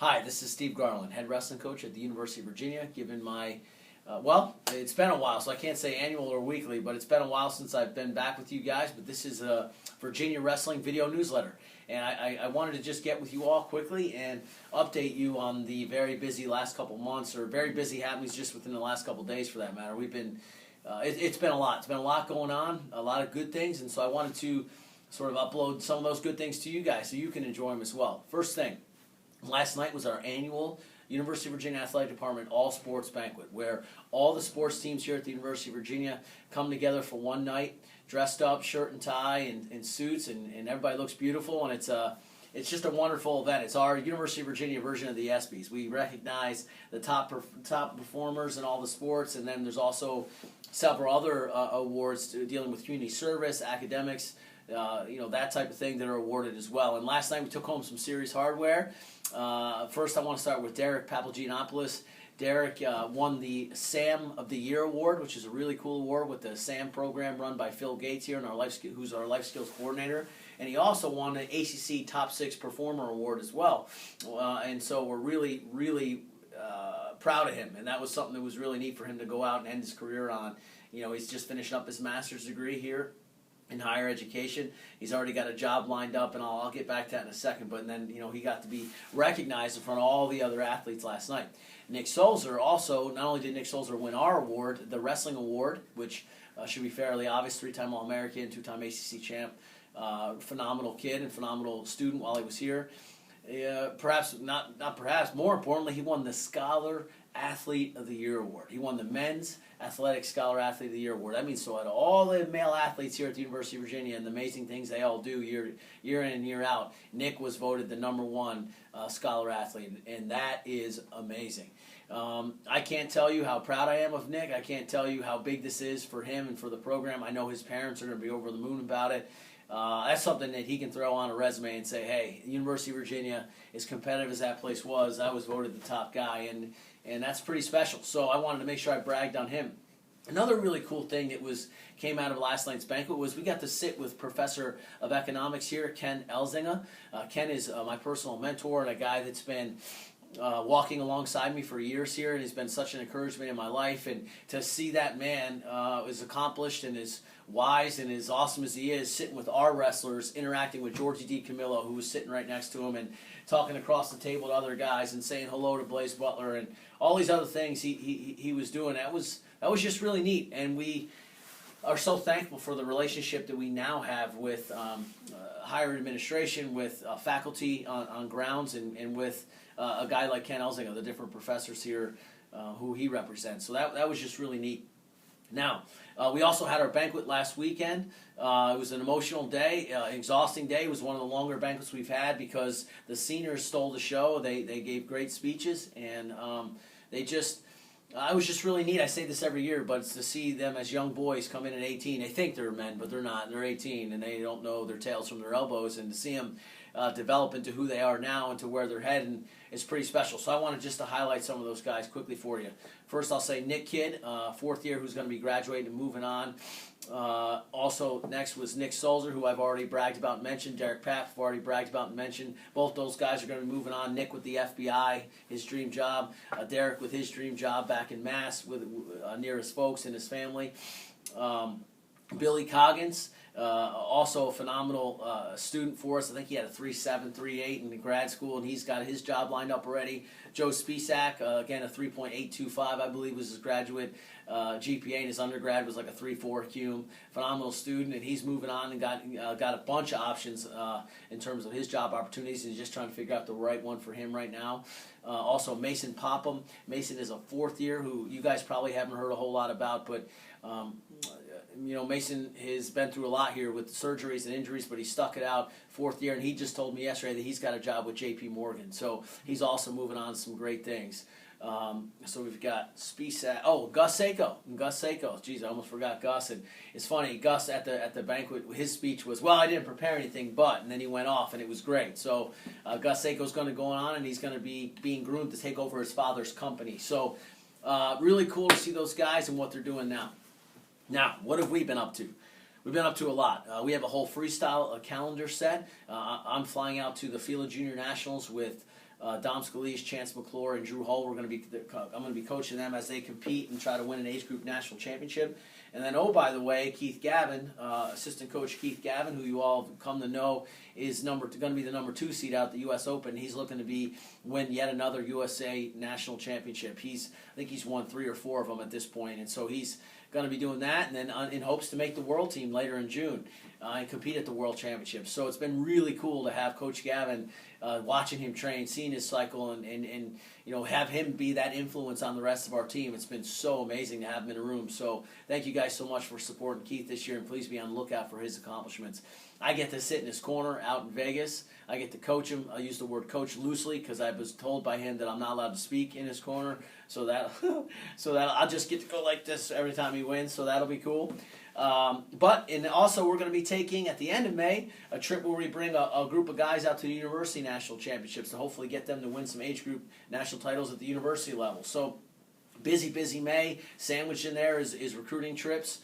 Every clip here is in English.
Hi, this is Steve Garland, head wrestling coach at the University of Virginia, giving my, well, it's been a while, so I can't say annual or weekly, but it's been a while since I've been back with you guys, but this is a Virginia Wrestling video newsletter, and I wanted to just get with you all quickly and update you on the very busy last couple months, or very busy happenings just within the last couple days for that matter. We've been, it's been a lot. It's been a lot going on, a lot of good things, and so I wanted to sort of upload some of those good things to you guys so you can enjoy them as well. First thing. Last night was our annual University of Virginia Athletic Department all-sports banquet, where all the sports teams here at the University of Virginia come together for one night, dressed up, shirt and tie, and suits, and everybody looks beautiful, and it's just a wonderful event. It's our University of Virginia version of the ESPYs. We recognize the top performers in all the sports, and then there's also several other awards dealing with community service, academics, that type of thing that are awarded as well. And last night we took home some serious hardware. First, I want to start with Derek Papagiannopoulos. Derek won the SAM of the Year award, which is a really cool award with the SAM program run by Phil Gates here, who's our life skills coordinator. And he also won the ACC Top 6 Performer Award as well. And so we're really, really proud of him. And that was something that was really neat for him to go out and end his career on. He's just finishing up his master's degree here in higher education. He's already got a job lined up, and I'll get back to that in a second. But then, he got to be recognized in front of all the other athletes last night. Nick Solzer also, not only did Nick Solzer win our award, the wrestling award, which should be fairly obvious, 3-time All-American, 2-time ACC champ, phenomenal kid and phenomenal student while he was here. More importantly, he won the Scholar Athlete of the Year award. He won the Men's Athletic Scholar Athlete of the Year award. That means so out of all the male athletes here at the University of Virginia and the amazing things they all do year in and year out, Nick was voted the #1 Scholar Athlete, and that is amazing. I can't tell you how proud I am of Nick. I can't tell you how big this is for him and for the program. I know his parents are going to be over the moon about it. That's something that he can throw on a resume and say, hey, University of Virginia, as competitive as that place was, I was voted the top guy, and that's pretty special. So I wanted to make sure I bragged on him. Another really cool thing that came out of last night's banquet was we got to sit with Professor of Economics here, Ken Elzinga. Ken is my personal mentor and a guy that's been walking alongside me for years here, and he's been such an encouragement in my life. And to see that man is accomplished and as wise and as awesome as he is, sitting with our wrestlers, interacting with Georgie DiCamillo, who was sitting right next to him, and talking across the table to other guys and saying hello to Blaze Butler and all these other things he was doing. That was just really neat, and we are so thankful for the relationship that we now have with higher administration, with faculty on grounds, and with a guy like Ken Elzinga, the different professors here who he represents. So that was just really neat. Now, we also had our banquet last weekend. It was an emotional day, exhausting day. It was one of the longer banquets we've had because the seniors stole the show. They gave great speeches, and it was just really neat. I say this every year, but it's to see them as young boys come in at 18. They think they're men, but they're not. They're 18, and they don't know their tails from their elbows. And to see them develop into who they are now and to where they're heading is pretty special. So I wanted just to highlight some of those guys quickly for you. First, I'll say Nick Kidd, 4th year, who's going to be graduating and moving on. Also, next was Nick Solzer, who I've already bragged about and mentioned. Derek Papp, I've already bragged about and mentioned. Both those guys are going to be moving on. Nick with the FBI, his dream job. Derek with his dream job back in Mass with near his folks and his family. Billy Coggins, also a phenomenal student for us. I think he had a 3.7, 3.8 in grad school, and he's got his job lined up already. Joe Spisak, again, a 3.825, I believe, was his graduate GPA, and his undergrad was like a 3.4 cum. Phenomenal student, and he's moving on and got a bunch of options in terms of his job opportunities, and he's just trying to figure out the right one for him right now. Also, Mason Popham. Mason is a 4th year who you guys probably haven't heard a whole lot about, but Mason has been through a lot here with surgeries and injuries, but he stuck it out 4th year, and he just told me yesterday that he's got a job with J.P. Morgan. So he's also moving on to some great things. So we've got Spisak. Oh, Gus Sako. Geez, I almost forgot Gus. And it's funny, Gus at the banquet, his speech was, well, I didn't prepare anything, but, and then he went off, and it was great. So Gus Sako's going to go on, and he's going to be being groomed to take over his father's company. So really cool to see those guys and what they're doing now. Now, what have we been up to? We've been up to a lot. We have a whole freestyle calendar set. I'm flying out to the FILA Junior Nationals with Dom Scalise, Chance McClure, and Drew Hull. I'm going to be coaching them as they compete and try to win an age group national championship. And then, oh, by the way, Keith Gavin, assistant coach Keith Gavin, who you all have come to know, is going to be the number 2 seed out at the U.S. Open. He's looking to win yet another USA national championship. I think he's won 3 or 4 of them at this point, and so he's going to be doing that, and then in hopes to make the world team later in June and compete at the World Championship. So it's been really cool to have Coach Gavin, watching him train, seeing his cycle, and have him be that influence on the rest of our team. It's been so amazing to have him in a room. So thank you guys so much for supporting Keith this year, and please be on the lookout for his accomplishments. I get to sit in his corner out in Vegas. I get to coach him. I use the word coach loosely because I was told by him that I'm not allowed to speak in his corner. So that I'll just get to go like this every time he wins. So that'll be cool. And also we're going to be taking at the end of May a trip where we bring a group of guys out to the university national championships to hopefully get them to win some age group national titles at the university level. So busy May. Sandwiched in there is recruiting trips.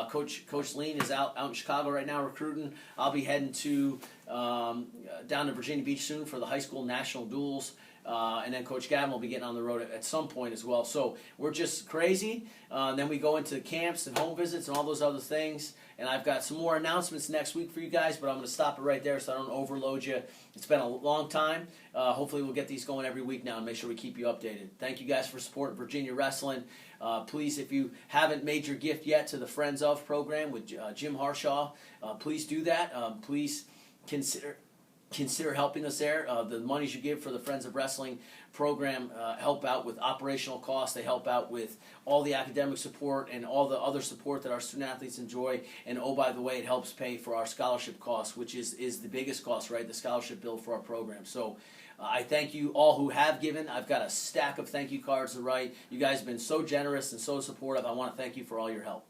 Coach Lean is out in Chicago right now recruiting. I'll be heading to down to Virginia Beach soon for the high school national duels. And then Coach Gavin will be getting on the road at some point as well. So we're just crazy. Then we go into camps and home visits and all those other things. And I've got some more announcements next week for you guys, but I'm going to stop it right there so I don't overload you. It's been a long time. Hopefully we'll get these going every week now and make sure we keep you updated. Thank you guys for supporting Virginia Wrestling. Please, if you haven't made your gift yet to the Friends Of program with Jim Harshaw, please do that. Please consider helping us there. The monies you give for the Friends of Wrestling program help out with operational costs. They help out with all the academic support and all the other support that our student athletes enjoy. And oh, by the way, it helps pay for our scholarship costs, which is the biggest cost, right? The scholarship bill for our program. So I thank you all who have given. I've got a stack of thank you cards to write. You guys have been so generous and so supportive. I want to thank you for all your help.